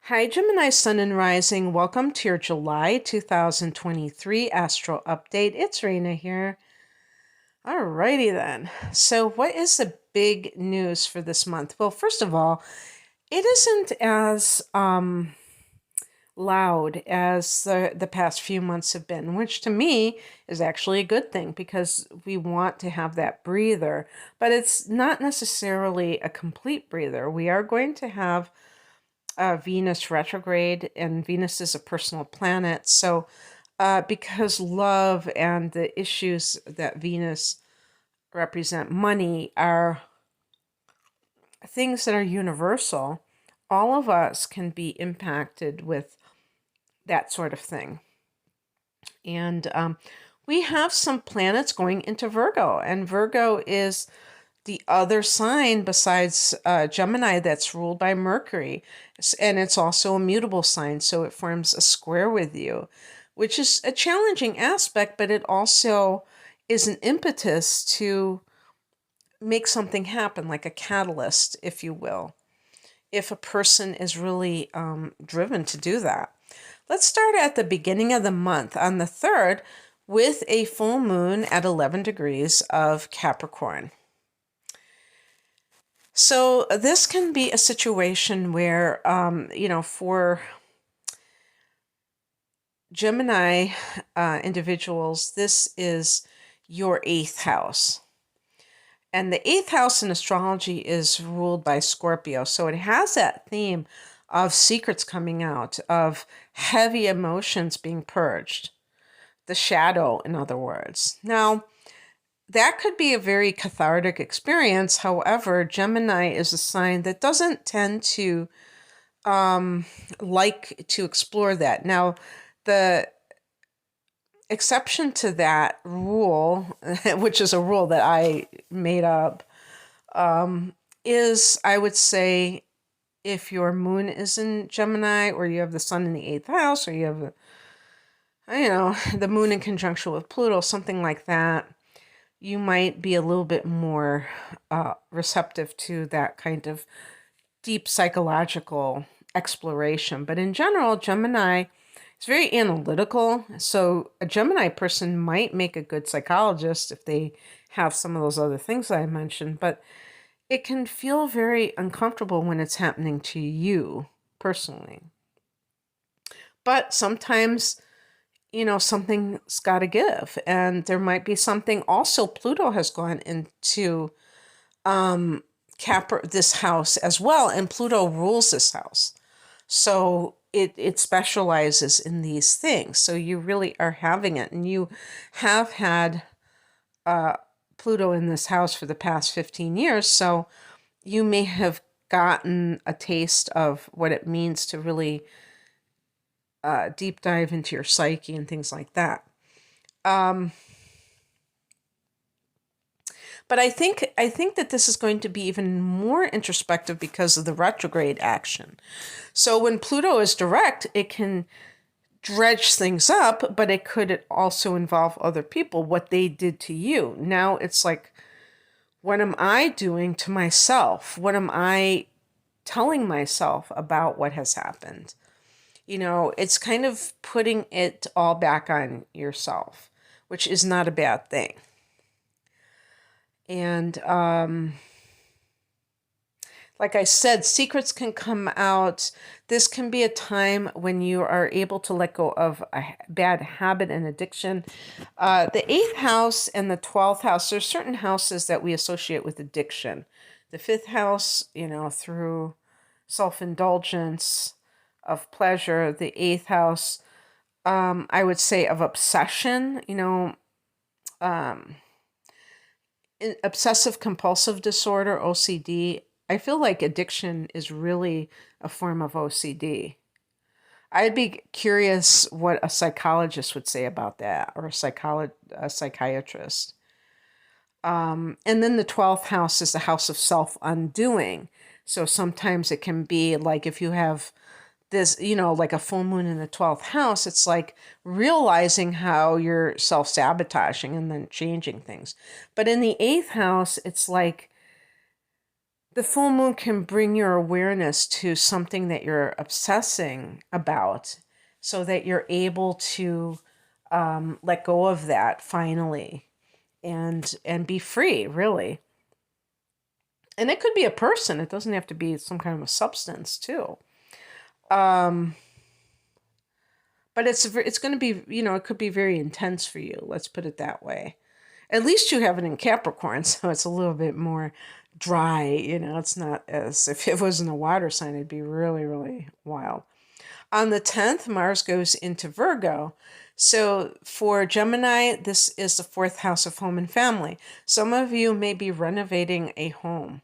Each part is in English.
Hi, Gemini Sun and Rising. Welcome to your July 2023 Astro Update. It's Raina here. Alrighty then. So, what is the big news for this month? Well, first of all, it isn't as loud as the past few months have been, which to me is actually a good thing because we want to have that breather, but it's not necessarily a complete breather. We are going to have Venus retrograde, and Venus is a personal planet. So, because love and the issues that Venus represent, money, are things that are universal, all of us can be impacted with that sort of thing. And we have some planets going into Virgo, and Virgo is the other sign besides Gemini that's ruled by Mercury. And it's also a mutable sign, so it forms a square with you, which is a challenging aspect, but it also is an impetus to make something happen, like a catalyst, if you will, if a person is really driven to do that. Let's start at the beginning of the month on the 3rd with a full moon at 11 degrees of Capricorn. So this can be a situation where, for Gemini individuals, this is your 8th house. And the 8th house in astrology is ruled by Scorpio. So it has that theme of secrets coming out, of heavy emotions being purged, the shadow, in other words. Now, that could be a very cathartic experience. However, Gemini is a sign that doesn't tend to like to explore that. Now, the exception to that rule, which is a rule that I made up, is, I would say, if your moon is in Gemini, or you have the sun in the 8th house, or you have, the moon in conjunction with Pluto, something like that, you might be a little bit more receptive to that kind of deep psychological exploration. But in general, Gemini is very analytical. So a Gemini person might make a good psychologist if they have some of those other things that I mentioned. But it can feel very uncomfortable when it's happening to you personally. But sometimes, something's got to give. And there might be something. Also, Pluto has gone into this house as well, and Pluto rules this house. So it specializes in these things. So you really are having it. And you have had Pluto in this house for the past 15 years. So you may have gotten a taste of what it means to really deep dive into your psyche and things like that. But I think that this is going to be even more introspective because of the retrograde action. So when Pluto is direct, it can dredge things up, but it could also involve other people, what they did to you. Now it's like, what am I doing to myself? What am I telling myself about what has happened? It's kind of putting it all back on yourself, which is not a bad thing. And like I said, secrets can come out. This can be a time when you are able to let go of a bad habit and addiction. The 8th house and the 12th house, there's certain houses that we associate with addiction. The 5th house, through self-indulgence, of pleasure. The 8th house, I would say, of obsession, obsessive compulsive disorder, OCD. I feel like addiction is really a form of OCD. I'd be curious what a psychologist would say about that, or a psychiatrist. And then the 12th house is the house of self-undoing. So sometimes it can be like, if you have this, like a full moon in the 12th house, it's like realizing how you're self-sabotaging and then changing things. But in the 8th house, it's like the full moon can bring your awareness to something that you're obsessing about so that you're able to let go of that finally and be free, really. And it could be a person. It doesn't have to be some kind of a substance, too. Um, but it's going to be, it could be very intense for you. Let's put it that way. At least you have it in Capricorn, so it's a little bit more dry. It's not as if it wasn't a water sign, it'd be really, really wild. On the 10th, Mars goes into Virgo. So for Gemini, this is the fourth house of home and family. Some of you may be renovating a home.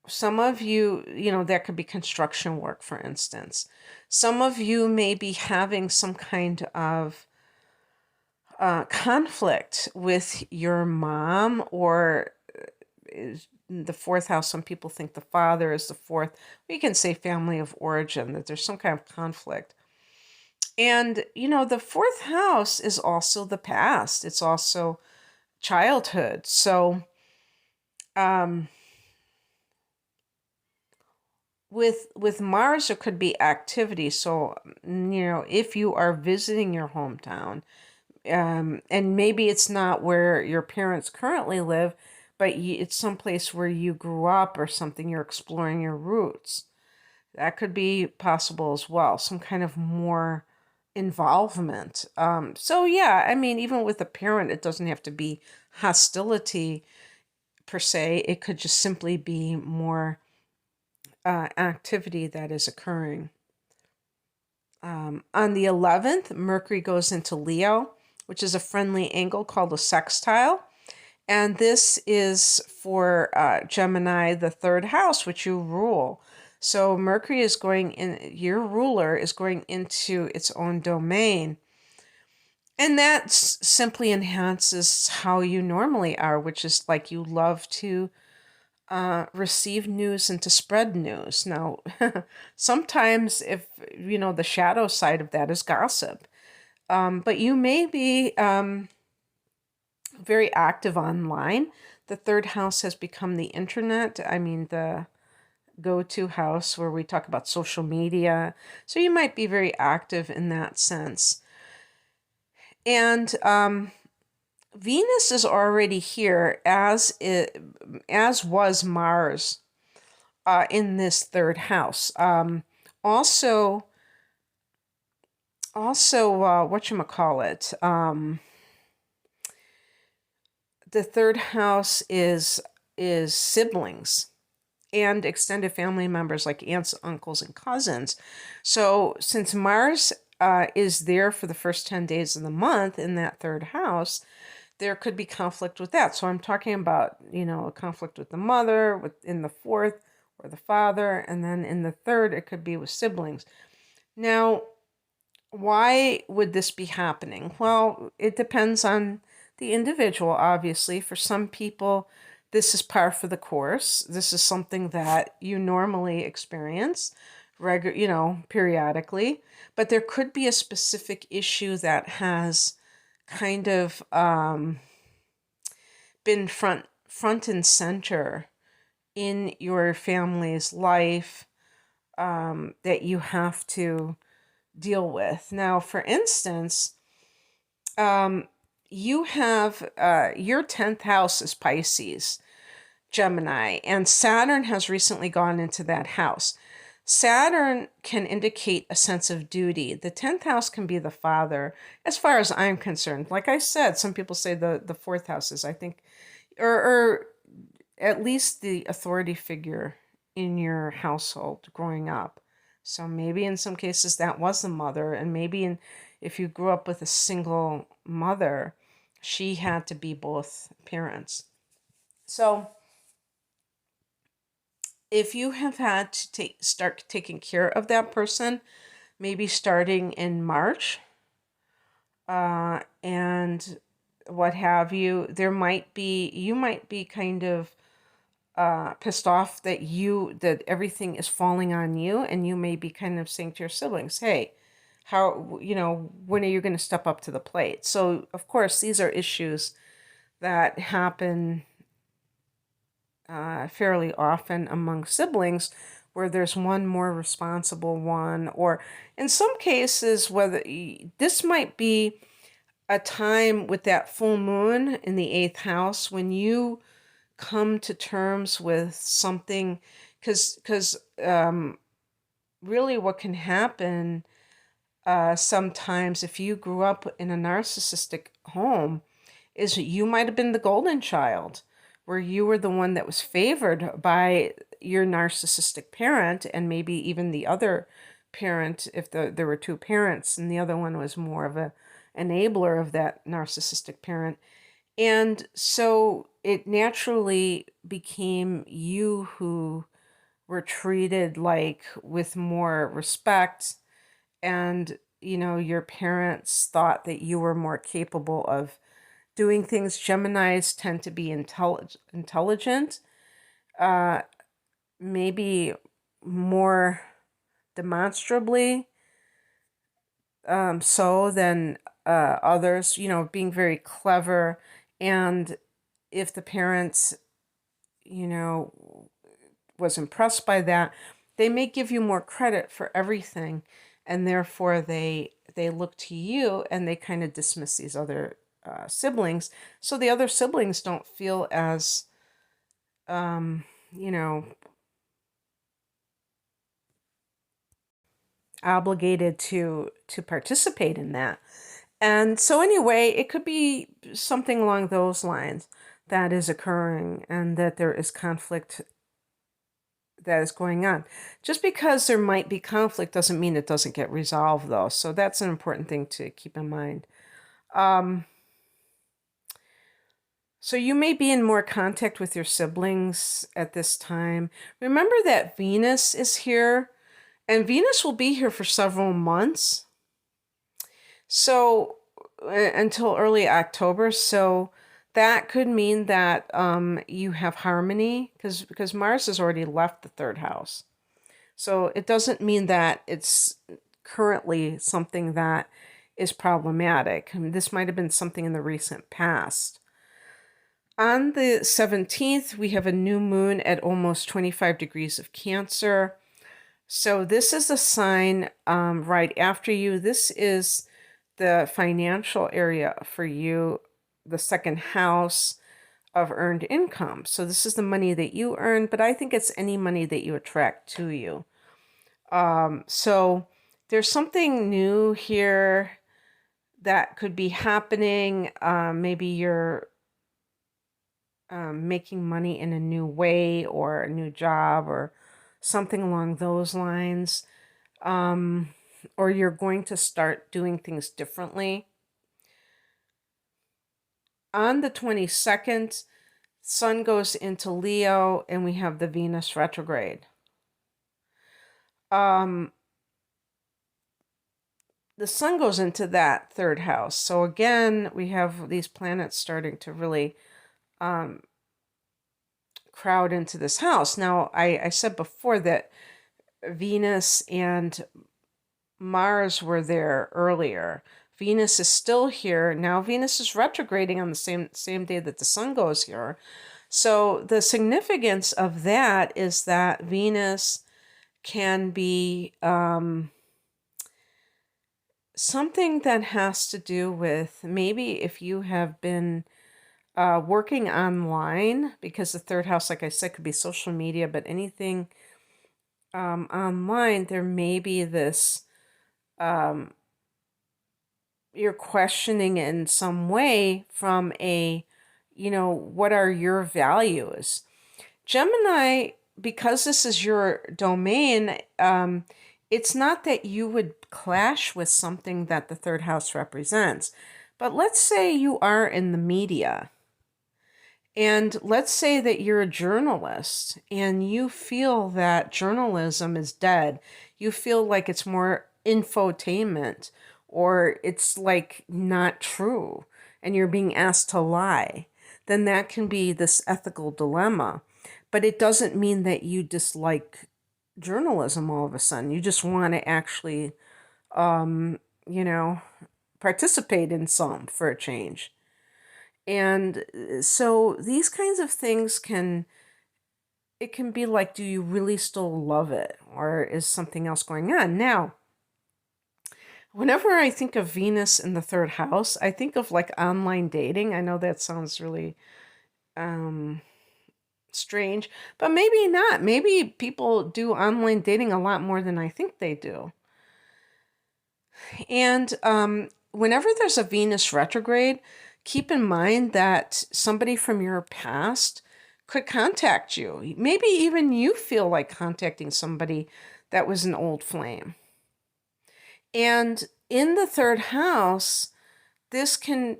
Some of you, that could be construction work, for instance. Some of you may be having some kind of conflict with your mom, or is the fourth house. Some people think the father is the fourth. We can say family of origin, that there's some kind of conflict. And, the fourth house is also the past. It's also childhood. So, with Mars, there could be activity. So, if you are visiting your hometown, and maybe it's not where your parents currently live, but it's someplace where you grew up or something, you're exploring your roots. That could be possible as well. Some kind of more involvement. So yeah, I mean, even with a parent, it doesn't have to be hostility per se. It could just simply be more activity that is occurring. On the 11th, Mercury goes into Leo, which is a friendly angle called a sextile. And this is for Gemini, the third house, which you rule. So Mercury is going in, your ruler is going into its own domain. And that simply enhances how you normally are, which is like you love to receive news and to spread news. Now, sometimes if, the shadow side of that is gossip. But you may be very active online. The third house has become the internet. I mean, the go-to house where we talk about social media. So you might be very active in that sense. And Venus is already here, as was Mars in this third house. Whatchamacallit, the third house is siblings and extended family members like aunts, uncles, and cousins. So since Mars is there for the first 10 days of the month in that third house, there could be conflict with that. So I'm talking about, a conflict with the mother, in the fourth, or the father, and then in the third, it could be with siblings. Now, why would this be happening? Well, it depends on the individual, obviously. For some people, this is par for the course. This is something that you normally experience periodically. But there could be a specific issue that has kind of been front and center in your family's life that you have to deal with. Now, for instance, you have your 10th house is Pisces, Gemini, and Saturn has recently gone into that house. Saturn can indicate a sense of duty. The 10th house can be the father, as far as I'm concerned. Like I said, some people say the fourth house is, I think, or at least the authority figure in your household growing up. So maybe in some cases that was the mother, and maybe if you grew up with a single mother, she had to be both parents. So if you have had to start taking care of that person, maybe starting in March, and what have you, you might be kind of pissed off that everything is falling on you, and you may be kind of saying to your siblings, hey, when are you going to step up to the plate? So of course these are issues that happen fairly often among siblings, where there's one more responsible one, or in some cases, this might be a time with that full moon in the eighth house when you come to terms with something, because really what can happen sometimes if you grew up in a narcissistic home is you might have been the golden child, where you were the one that was favored by your narcissistic parent, and maybe even the other parent, if there were two parents, and the other one was more of a enabler of that narcissistic parent. And so it naturally became you who were treated like with more respect, and your parents thought that you were more capable of doing things. Geminis tend to be intelligent, uh, maybe more demonstrably so than others, being very clever. And if the parents, you know, was impressed by that, they may give you more credit for everything. And therefore, they look to you and they kind of dismiss these other siblings. So the other siblings don't feel as, um, you know, obligated to participate in that. And so anyway, it could be something along those lines that is occurring, and that there is conflict that is going on. Just because there might be conflict doesn't mean it doesn't get resolved, though. So that's an important thing to keep in mind. Um, so you may be in more contact with your siblings at this time. Remember that Venus is here, and Venus will be here for several months. So until early October. So that could mean that you have harmony, because Mars has already left the third house. So it doesn't mean that it's currently something that is problematic. I mean, this might have been something in the recent past. On the 17th, we have a new moon at almost 25 degrees of Cancer. So this is a sign right after you. This is the financial area for you, the second house of earned income. So this is the money that you earn, but I think it's any money that you attract to you. So there's something new here that could be happening. Maybe you're making money in a new way, or a new job, or something along those lines. Or you're going to start doing things differently. On the 22nd, Sun goes into Leo, and we have the Venus retrograde. The Sun goes into that third house. So again, we have these planets starting to really crowd into this house. Now, I said before that Venus and Mars were there earlier. Venus is still here. Now Venus is retrograding on the same day that the Sun goes here. So the significance of that is that Venus can be something that has to do with maybe if you have been working online, because the third house, like I said, could be social media, but anything online, there may be this, you're questioning in some way from what are your values? Gemini, because this is your domain, it's not that you would clash with something that the third house represents. But let's say you are in the media, and let's say that you're a journalist and you feel that journalism is dead. You feel like it's more infotainment, or it's like not true, and you're being asked to lie. Then that can be this ethical dilemma. But it doesn't mean that you dislike journalism all of a sudden. You just want to actually, um, you know, participate in some for a change. And so these kinds of things can it can be like, do you really still love it? Or is something else going on? Now, whenever I think of Venus in the third house, I think of like online dating. I know that sounds really um, strange, but maybe not. Maybe people do online dating a lot more than I think they do. And whenever there's a Venus retrograde, keep in mind that somebody from your past could contact you. Maybe even you feel like contacting somebody that was an old flame. And in the third house, this can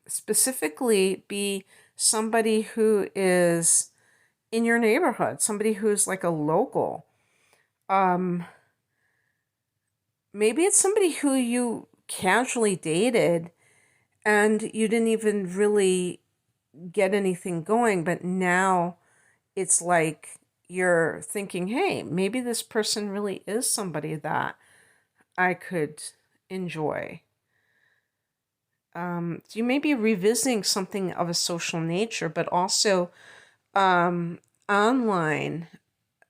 specifically be somebody who is in your neighborhood, somebody who's like a local. Um, Maybe it's somebody who you casually dated and you didn't even really get anything going, but now it's like you're thinking, hey, maybe this person really is somebody that I could enjoy. So you may be revisiting something of a social nature, but also um, online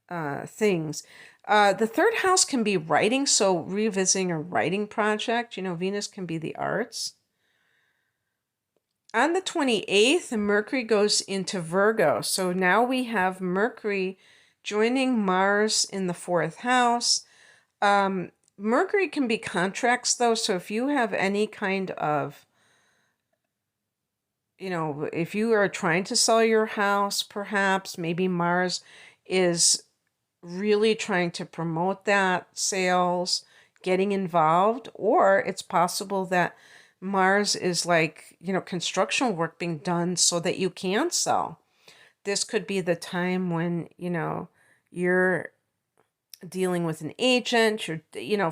things. The third house can be writing, so revisiting a writing project. Venus can be the arts. On the 28th, Mercury goes into Virgo. So now we have Mercury joining Mars in the fourth house. Mercury can be contracts, though. So if you have any kind of, if you are trying to sell your house, perhaps maybe Mars is really trying to promote that sales, getting involved, or it's possible that Mars is like, construction work being done so that you can sell. This could be the time when, you're dealing with an agent.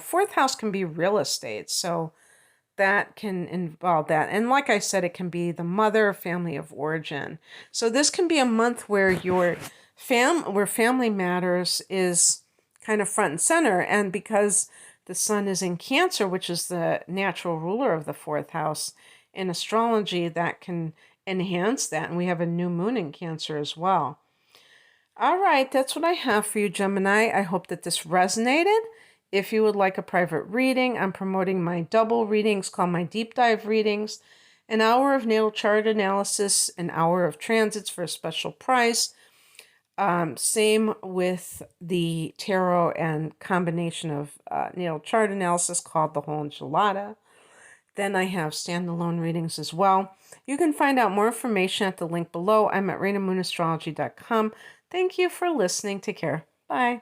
Fourth house can be real estate. So that can involve that. And like I said, it can be the mother, family of origin. So this can be a month where where family matters is kind of front and center. And because the sun is in Cancer, which is the natural ruler of the fourth house in astrology, that can enhance that. And we have a new moon in Cancer as well. All right, that's what I have for you, Gemini. I hope that this resonated. If you would like a private reading, I'm promoting my double readings called my deep dive readings, an hour of natal chart analysis, an hour of transits for a special price. Same with the tarot and combination of natal chart analysis called the whole enchilada. Then I have standalone readings as well. You can find out more information at the link below. I'm at RainaMoonAstrology.com. Thank you for listening. Take care. Bye.